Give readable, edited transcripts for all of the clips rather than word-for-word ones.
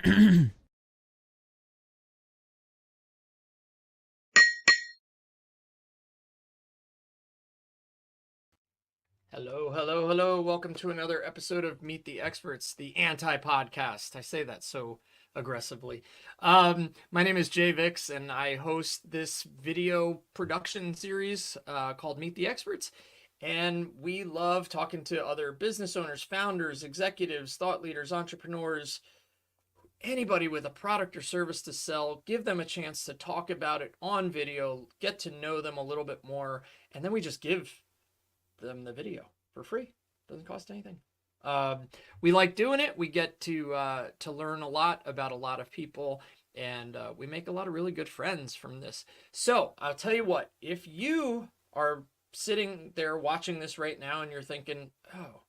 Hello, hello, hello. Welcome to another episode of Meet the Experts, the anti-podcast. I say that so aggressively. My name is Jay Vix, and I host this video production series called Meet the Experts. And we love talking to other business owners, founders, executives, thought leaders, entrepreneurs, anybody with a product or service to sell, give them a chance to talk about it on video, get to know them a little bit more, and then we just give them the video for free. Doesn't cost anything. We like doing it. We get to learn a lot about a lot of people, and we make a lot of really good friends from this. So I'll tell you what, if you are sitting there watching this right now and you're thinking, oh,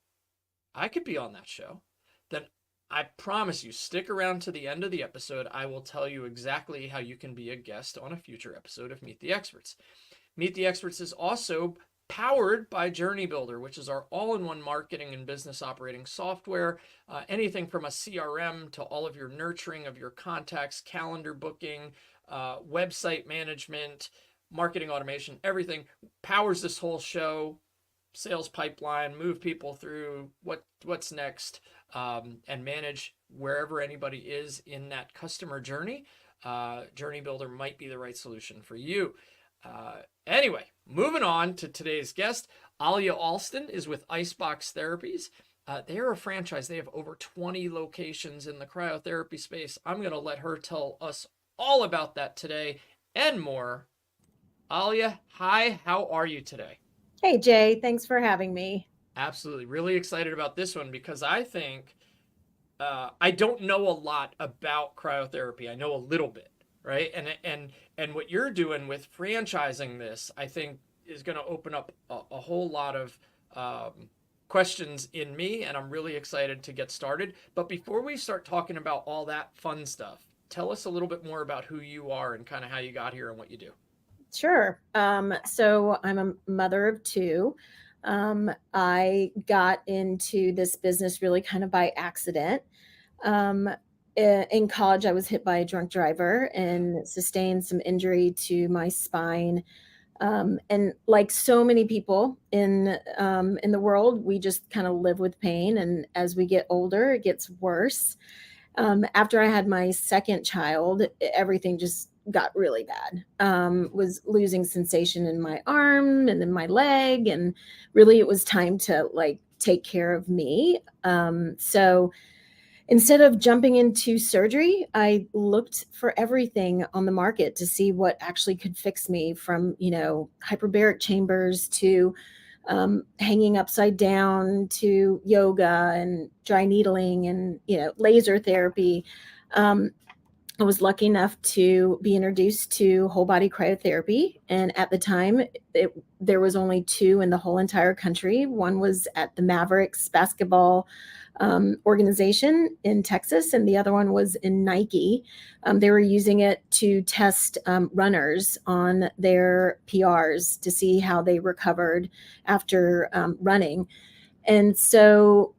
I could be on that show, then I promise you, stick around to the end of the episode. I will tell you exactly how you can be a guest on a future episode of Meet the Experts. Meet the Experts is also powered by Journey Builder, which is our all-in-one marketing and business operating software. Anything from a CRM to all of your nurturing of your contacts, calendar booking, website management, marketing automation, everything powers this whole show. Sales pipeline, move people through what's next, and manage wherever anybody is in that customer journey. Journey Builder might be the right solution for you. Anyway, moving on to today's guest. Alia Alston is with Icebox Therapies. They are a franchise. They have over 20 locations in the cryotherapy space. I'm going to let her tell us all about that today and more. Alia, hi, how are you today? Hey, Jay, thanks for having me. Absolutely. Really excited about this one because I think I don't know a lot about cryotherapy. I know a little bit, right? And what you're doing with franchising this, I think, is going to open up a whole lot of questions in me, and I'm really excited to get started. But before we start talking about all that fun stuff, tell us a little bit more about who you are and kind of how you got here and what you do. Sure. So I'm a mother of two. I got into this business really kind of by accident. Um, in college, I was hit by a drunk driver and sustained some injury to my spine. And like so many people in the world, we just kind of live with pain. And as we get older, it gets worse. After I had my second child, everything just got really bad. Was losing sensation in my arm and in my leg, and really it was time to like take care of me. So instead of jumping into surgery, I looked for everything on the market to see what actually could fix me, from, hyperbaric chambers to hanging upside down to yoga and dry needling and, laser therapy. I was lucky enough to be introduced to whole body cryotherapy. And at the time, there was only two in the whole entire country. One was at the Mavericks basketball organization in Texas, and the other one was in Nike. They were using it to test runners on their PRs to see how they recovered after running. And so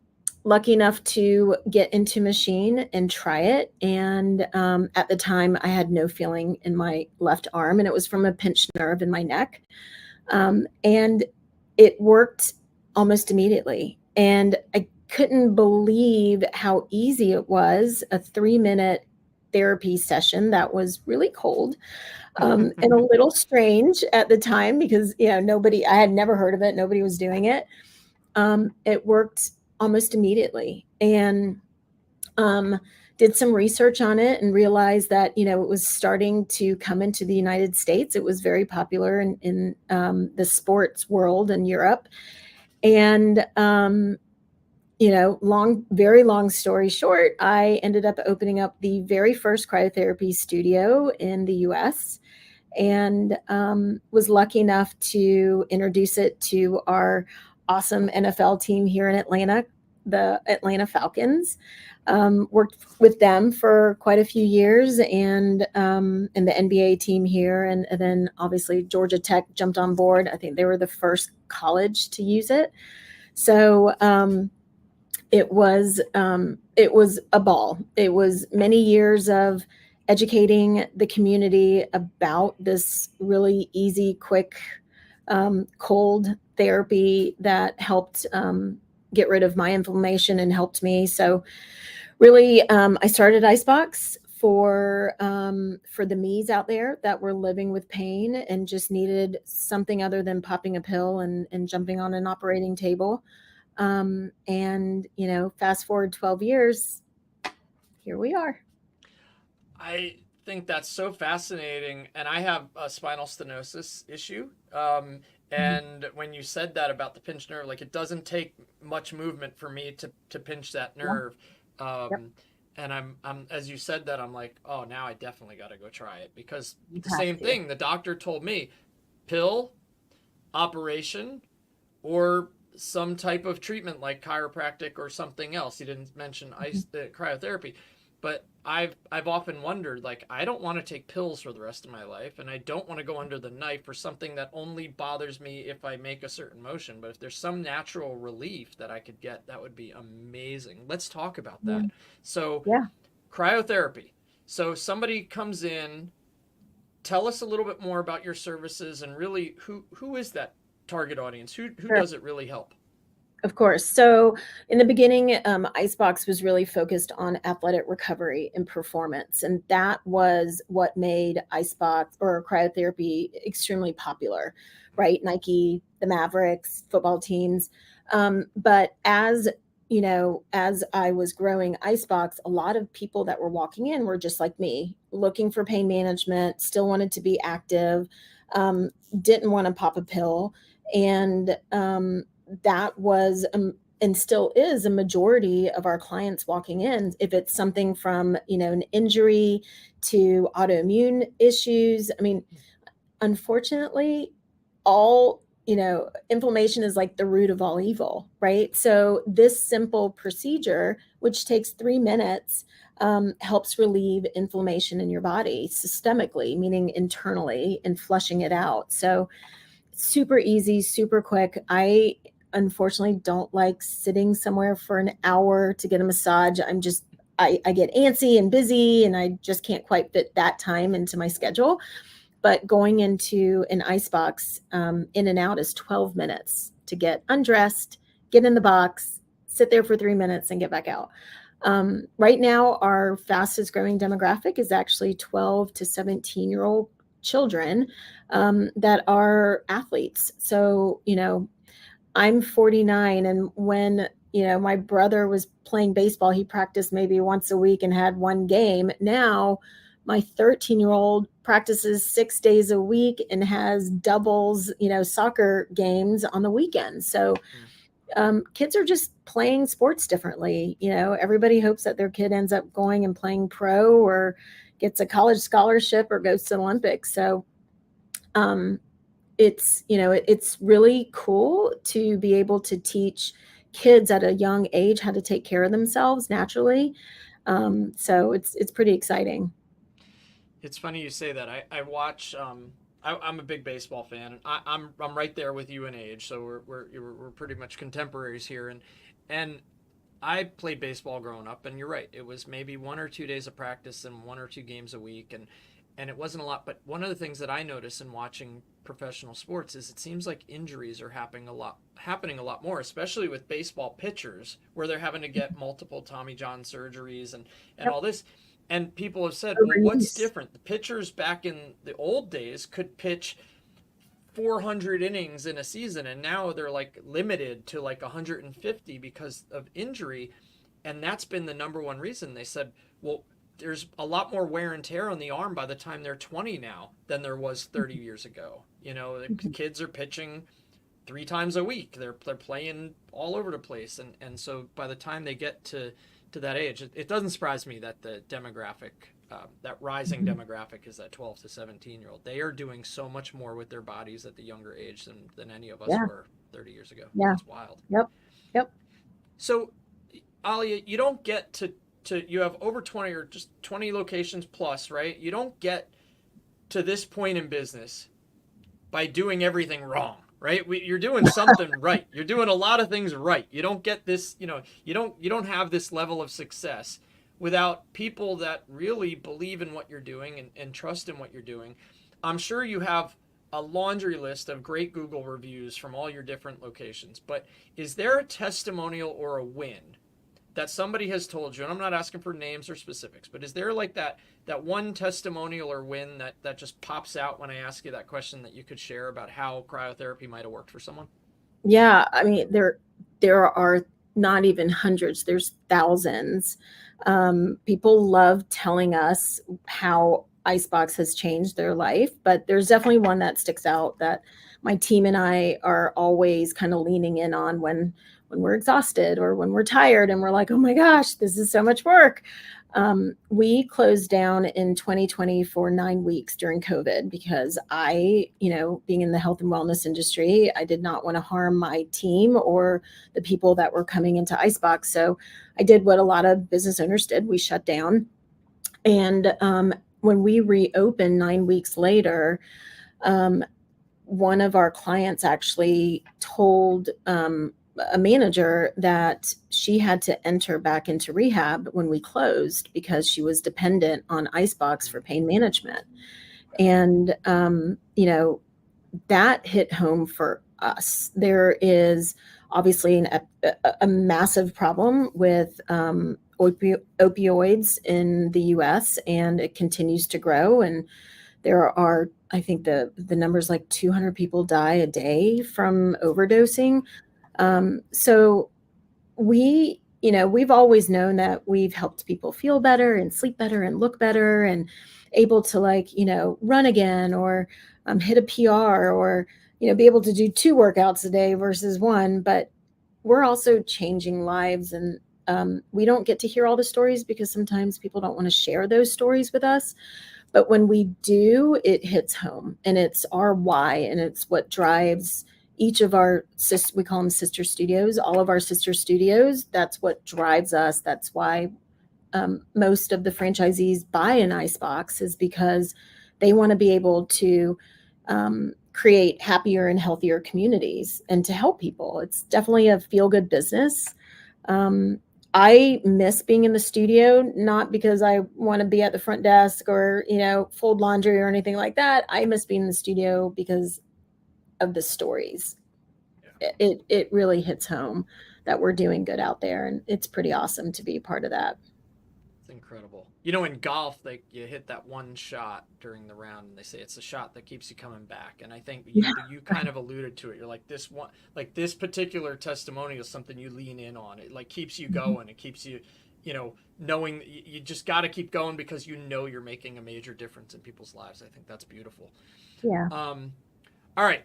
lucky enough to get into machine and try it. And at the time, I had no feeling in my left arm, and it was from a pinched nerve in my neck. And it worked almost immediately. And I couldn't believe how easy it was. A 3-minute therapy session that was really cold and a little strange at the time because, I had never heard of it. Nobody was doing it. It worked almost immediately, and did some research on it and realized that, it was starting to come into the United States. It was very popular in the sports world in Europe. And, very long story short, I ended up opening up the very first cryotherapy studio in the US, and was lucky enough to introduce it to our awesome NFL team here in Atlanta, the Atlanta Falcons. Worked with them for quite a few years, and the NBA team here. And then obviously Georgia Tech jumped on board. I think they were the first college to use it. So it was a ball. It was many years of educating the community about this really easy, quick, cold therapy that helped get rid of my inflammation and helped me. So really, I started Icebox for the me's out there that were living with pain and just needed something other than popping a pill and jumping on an operating table. And fast forward 12 years, here we are. I think that's so fascinating. And I have a spinal stenosis issue. Mhm. And when you said that about the pinched nerve, like it doesn't take much movement for me to pinch that Yeah. nerve. Yep. And I'm as you said that, I'm like, oh, now I definitely got to go try it because You the have same to. thing. The doctor told me, pill, operation, or some type of treatment like chiropractic or something else. He didn't mention cryotherapy, but I've often wondered, like, I don't want to take pills for the rest of my life, and I don't want to go under the knife for something that only bothers me if I make a certain motion. But if there's some natural relief that I could get, that would be amazing. Let's talk about Yeah. that. So Yeah. cryotherapy. So somebody comes in, tell us a little bit more about your services and really who is that target audience? Who Sure. does it really help? Of course. So in the beginning, Icebox was really focused on athletic recovery and performance, and that was what made Icebox or cryotherapy extremely popular, right? Nike, the Mavericks, football teams. But as I was growing Icebox, a lot of people that were walking in were just like me, looking for pain management, still wanted to be active, um, didn't want to pop a pill, and that was and still is a majority of our clients walking in. If it's something from an injury to autoimmune issues, I mean, unfortunately, all inflammation is like the root of all evil, right? So this simple procedure, which takes 3 minutes, helps relieve inflammation in your body systemically, meaning internally, and flushing it out. So super easy, super quick. I unfortunately don't like sitting somewhere for an hour to get a massage. I get antsy and busy and I just can't quite fit that time into my schedule. But going into an ice box, in and out is 12 minutes to get undressed, get in the box, sit there for 3 minutes, and get back out. Right now, our fastest growing demographic is actually 12 to 17-year-old children that are athletes. So, I'm 49, and when my brother was playing baseball, he practiced maybe once a week and had one game. Now, my 13-year-old practices 6 days a week and has doubles, soccer games on the weekends. So kids are just playing sports differently. Everybody hopes that their kid ends up going and playing pro or gets a college scholarship or goes to the Olympics. So um, it's really cool to be able to teach kids at a young age how to take care of themselves naturally. So it's pretty exciting. It's funny you say that. I watch. I'm a big baseball fan, and I'm right there with you in age. So we're pretty much contemporaries here, and I played baseball growing up, and you're right. It was maybe 1 or 2 days of practice and 1 or 2 games a week, and it wasn't a lot. But one of the things that I notice in watching professional sports is it seems like injuries are happening a lot more, especially with baseball pitchers, where they're having to get multiple Tommy John surgeries and Yep. all this. And people have said, well, what's Overuse. different? The pitchers back in the old days could pitch 400 innings in a season, and now they're like limited to like 150 because of injury. And that's been the number one reason. They said, well, there's a lot more wear and tear on the arm by the time they're 20 now than there was 30 years ago. The Mhm. kids are pitching 3 times a week. They're playing all over the place, and so by the time they get to that age, it doesn't surprise me that the demographic, that rising Mhm. demographic, is that 12 to 17-year-old. They are doing so much more with their bodies at the younger age than any of us Yeah. were 30 years ago. Yeah. It's wild. Yep. Yep. So, Alia, you don't get to you have over 20 or just 20 locations plus, right? You don't get to this point in business by doing everything wrong. right? You're doing something right. You're doing a lot of things right. You don't get this, you don't have this level of success without people that really believe in what you're doing and trust in what you're doing. I'm sure you have a laundry list of great Google reviews from all your different locations, but is there a testimonial or a win that somebody has told you, and I'm not asking for names or specifics, but is there like that one testimonial or win that just pops out when I ask you that question that you could share about how cryotherapy might have worked for someone? Yeah, I mean, there are not even hundreds, there's thousands. People love telling us how Icebox has changed their life, but there's definitely one that sticks out that my team and I are always kind of leaning in on when we're exhausted or when we're tired and we're like, oh my gosh, this is so much work. We closed down in 2020 for 9 weeks during COVID because being in the health and wellness industry, I did not want to harm my team or the people that were coming into Icebox. So I did what a lot of business owners did. We shut down. And when we reopened 9 weeks later, um, one of our clients actually told a manager that she had to enter back into rehab when we closed because she was dependent on Icebox for pain management. And, that hit home for us. There is obviously a massive problem with opioids in the US, and it continues to grow. And there are, I think the numbers like 200 people die a day from overdosing. So we've always known that we've helped people feel better and sleep better and look better and able to run again or hit a PR or, be able to do 2 workouts a day versus one. But we're also changing lives, and we don't get to hear all the stories because sometimes people don't want to share those stories with us. But when we do, it hits home, and it's our why, and it's what drives each of our we call them sister studios, all of our sister studios. That's what drives us. That's why most of the franchisees buy an Icebox, is because they want to be able to create happier and healthier communities and to help people. It's definitely a feel-good business. I miss being in the studio, not because I want to be at the front desk or, fold laundry or anything like that. I miss being in the studio because of the stories. Yeah. It really hits home that we're doing good out there, and it's pretty awesome to be a part of that. It's incredible. In golf, you hit that one shot during the round, and they say it's the shot that keeps you coming back. And I think Yeah. you kind of alluded to it. You're like this one, like this particular testimonial is something you lean in on. It like keeps you Mhm. going. It keeps you, knowing you just got to keep going because you're making a major difference in people's lives. I think that's beautiful. Yeah. All right,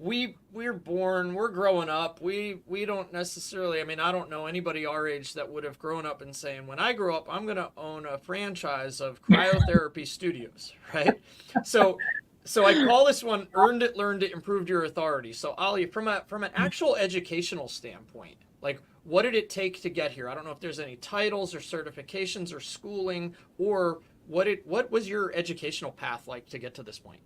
we're born, we're growing up, we don't necessarily, I mean, I don't know anybody our age that would have grown up and saying, when I grow up I'm going to own a franchise of cryotherapy studios, right? So I call this one earned it, learned it, improved your authority. So Ali, from an actual educational standpoint, like what did it take to get here? I don't know if there's any titles or certifications or schooling, or what was your educational path like to get to this point?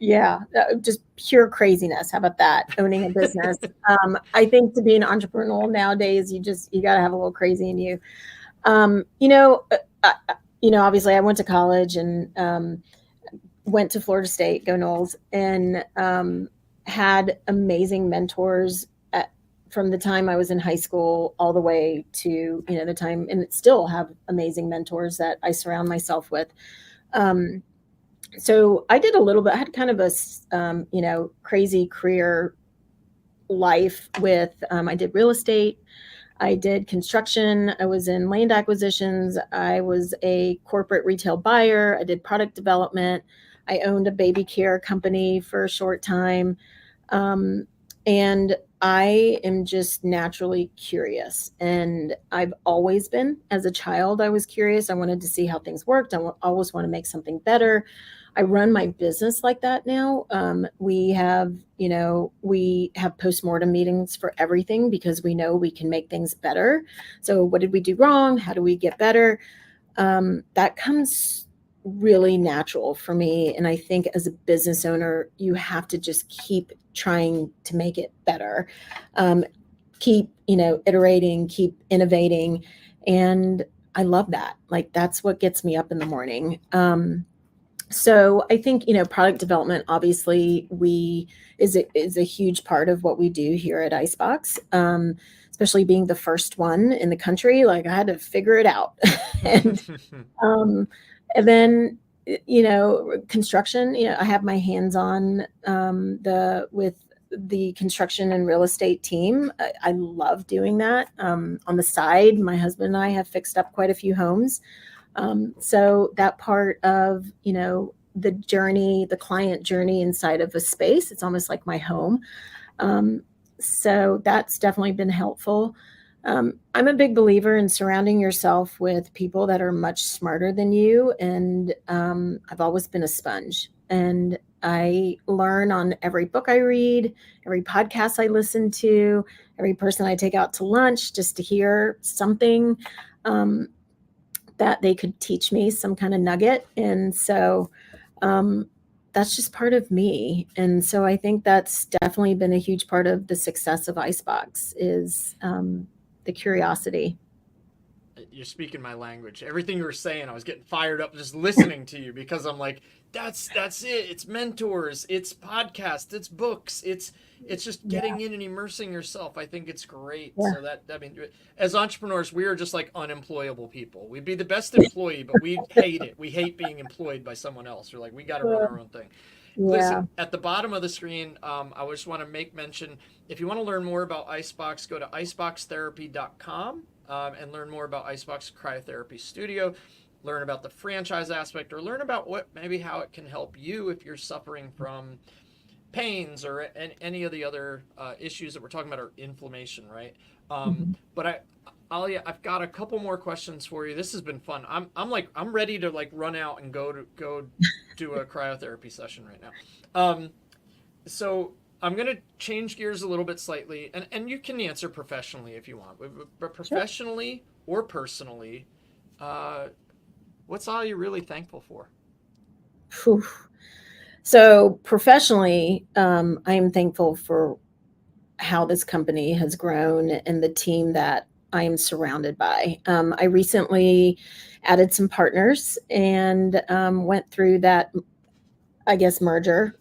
Yeah, just pure craziness. How about that? Owning a business. I think to be an entrepreneur nowadays, you got to have a little crazy in you. Um, you know, Obviously, I went to college and went to Florida State, go Knowles, and had amazing mentors from the time I was in high school all the way to the time, and still have amazing mentors that I surround myself with. Um, so I did a little bit. I had kind of a crazy career life with. I did real estate. I did construction. I was in land acquisitions. I was a corporate retail buyer. I did product development. I owned a baby care company for a short time. Um, and I am just naturally curious. And I've always been. As a child, I was curious. I wanted to see how things worked. Always want to make something better. I run my business like that now. We have postmortem meetings for everything because we know we can make things better. So what did we do wrong? How do we get better? That comes really natural for me. And I think as a business owner, you have to just keep trying to make it better. Um, Keep, iterating, keep innovating. And I love that. Like, that's what gets me up in the morning. So I think, product development obviously we is a huge part of what we do here at Icebox. Especially being the first one in the country, like I had to figure it out. and um, and then, construction, I have my hands on the with the construction and real estate team. I love doing that. On the side, my husband and I have fixed up quite a few homes. So that part of, the journey, the client journey inside of a space, it's almost like my home. Um, so that's definitely been helpful. I'm a big believer in surrounding yourself with people that are much smarter than you. And I've always been a sponge. And I learn on every book I read, every podcast I listen to, every person I take out to lunch just to hear something um, that they could teach me, some kind of nugget. And so um, that's just part of me. And so I think that's definitely been a huge part of the success of Icebox is the curiosity. You're speaking my language. Everything you were saying, I was getting fired up just listening to you because I'm like, that's it. It's mentors, it's podcasts, it's books, it's just Yeah, getting in and immersing yourself. I think it's great. yeah, So that I mean, as entrepreneurs, we are just like unemployable people. We'd be the best employee, but we hate it. We hate being employed by someone else. We're like, we got to run our own thing. yeah. Listen, at the bottom of the screen, I just want to make mention if you want to learn more about Icebox, go to iceboxtherapy.com and learn more about Icebox Cryotherapy Studio. Learn about the franchise aspect or learn about what maybe how it can help you if you're suffering from pains or any of the other issues that we're talking about or inflammation, right? Mhm. But Alia, I've got a couple more questions for you. This has been fun. I'm ready to like run out and go do a cryotherapy session right now. So I'm gonna change gears a little bit slightly, and you can answer professionally if you want, but Sure. professionally or personally, uh, what's all you really thankful for? Phew. So professionally, I am thankful for how this company has grown and the team that I am surrounded by. I recently added some partners and went through that, I guess, merger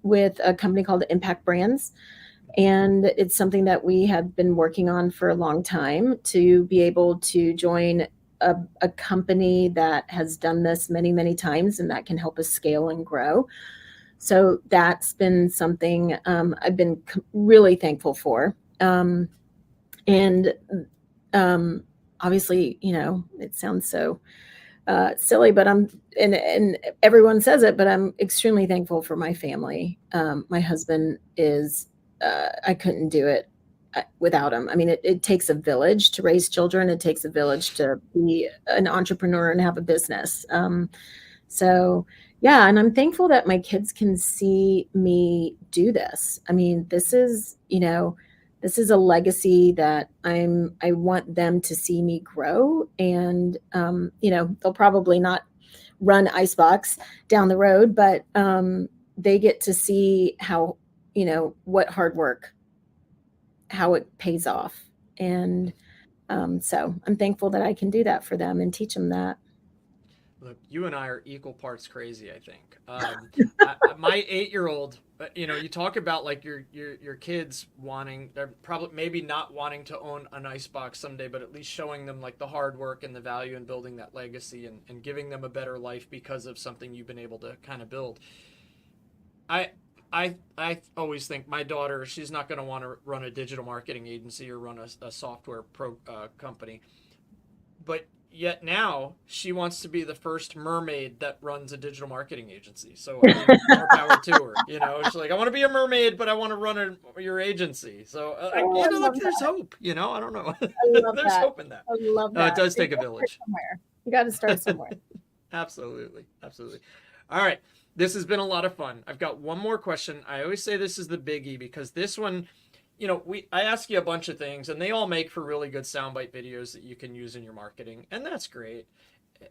with a company called Impact Brands. And it's something that we have been working on for a long time to be able to join a company that has done this many, many times and that can help us scale and grow. So that's been something I've been really thankful for. And obviously, it sounds so silly, but and everyone says it, but I'm extremely thankful for my family. My husband is, I couldn't do it without him. I mean, it takes a village to raise children. It takes a village to be an entrepreneur and have a business. So yeah, and I'm thankful that my kids can see me do this. I mean, this is a legacy that I want them to see me grow. And they'll probably not run Icebox down the road, but they get to see how, what hard work, how it pays off. And so I'm thankful that I can do that for them and teach them that. Look, you and I are equal parts crazy, I think. My 8-year-old, you talk about like your kids wanting, they're probably maybe not wanting to own an ice box someday, but at least showing them like the hard work and the value in building that legacy and giving them a better life because of something you've been able to kind of build. I I always think my daughter, she's not going to want to run a digital marketing agency or run a software company, but yet now she wants to be the first mermaid that runs a digital marketing agency. So I mean, more power to her. She's like, I want to be a mermaid, but I want to run your agency. So Oh, I look, love there's that. hope. I don't know. I love There's that. hope in that. I love It that. does You take a gotta start village. somewhere. You got to start somewhere. Absolutely, absolutely. All right, this has been a lot of fun. I've got one more question. I always say this is the biggie because this one, I ask you a bunch of things and they all make for really good soundbite videos that you can use in your marketing, and that's great.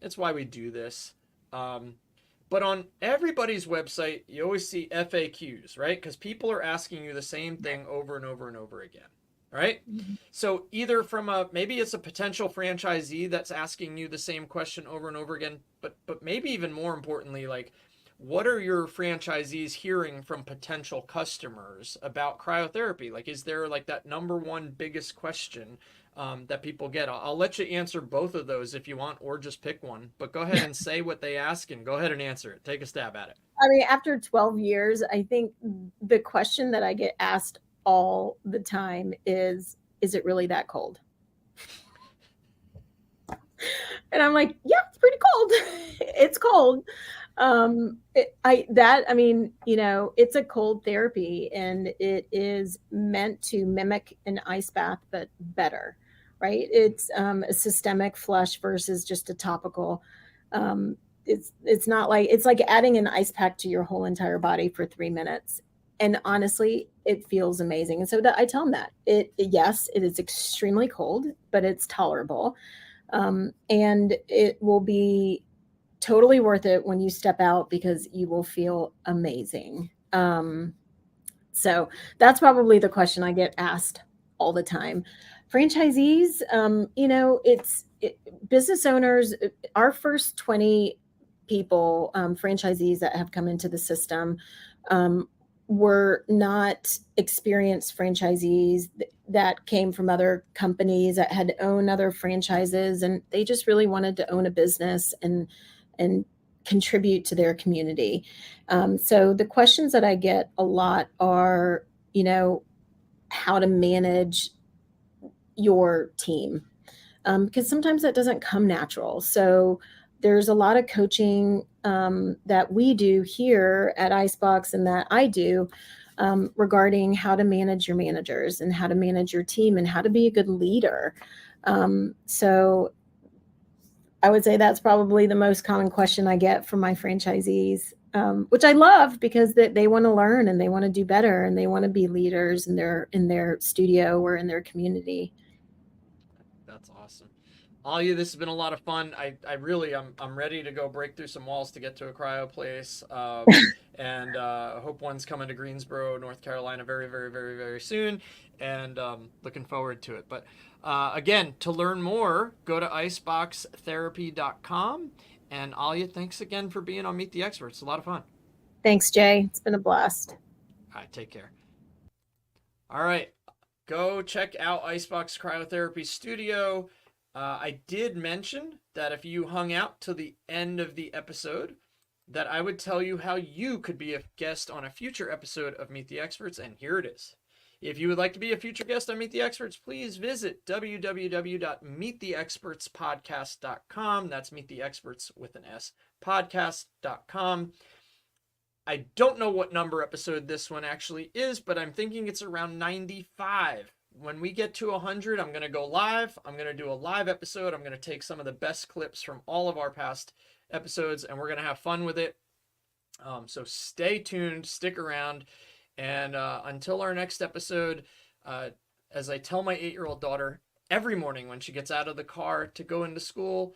It's why we do this. But on everybody's website, you always see FAQs, right? Because people are asking you the same thing over and over and over again, right? Mhm. So either from maybe it's a potential franchisee that's asking you the same question over and over again, but maybe even more importantly, like, what are your franchisees hearing from potential customers about cryotherapy? Like, is there like that number one biggest question that people get? I'll let you answer both of those if you want, or just pick one. But go ahead and say what they ask and go ahead and answer it. Take a stab at it. I mean, after 12 years, I think the question that I get asked all the time is it really that cold? And I'm like, yeah, it's pretty cold. It's cold. I mean, it's a cold therapy and it is meant to mimic an ice bath, but better, right? It's a systemic flush versus just a topical. Um, it's not like it's like adding an ice pack to your whole entire body for 3 minutes. And honestly, it feels amazing. And so that I tell them that yes, it is extremely cold, but it's tolerable. And it will be totally worth it when you step out because you will feel amazing. So that's probably the question I get asked all the time. Franchisees, business owners, our first 20 people, franchisees that have come into the system, um, were not experienced franchisees that came from other companies that had owned other franchises, and they just really wanted to own a business and contribute to their community. So the questions that I get a lot are, how to manage your team, because sometimes that doesn't come natural. So there's a lot of coaching that we do here at Icebox and that I do regarding how to manage your managers and how to manage your team and how to be a good leader. So I would say that's probably the most common question I get from my franchisees, which I love because they want to learn and they want to do better and they want to be leaders in their studio or in their community. That's awesome. Alia, this has been a lot of fun. I really, I'm ready to go break through some walls to get to a cryo place. And I hope one's coming to Greensboro, North Carolina very, very, very, very soon. And looking forward to it. But again, to learn more, go to iceboxtherapy.com. And Alia, thanks again for being on Meet the Experts. A lot of fun. Thanks, Jay. It's been a blast. All right, take care. All right, go check out Icebox Cryotherapy Studio. I did mention that if you hung out till the end of the episode, that I would tell you how you could be a guest on a future episode of Meet the Experts, and here it is. If you would like to be a future guest on Meet the Experts, please visit www.meettheexpertspodcast.com. That's Meet the Experts with an S, podcast.com. I don't know what number episode this one actually is, but I'm thinking it's around 95. When we get to 100, I'm going to go live. I'm going to do a live episode. I'm going to take some of the best clips from all of our past episodes, and we're going to have fun with it. So stay tuned, stick around, and until our next episode, as I tell my 8-year-old daughter every morning when she gets out of the car to go into school,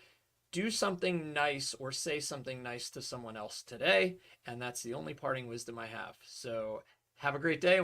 do something nice or say something nice to someone else today. And that's the only parting wisdom I have. So have a great day.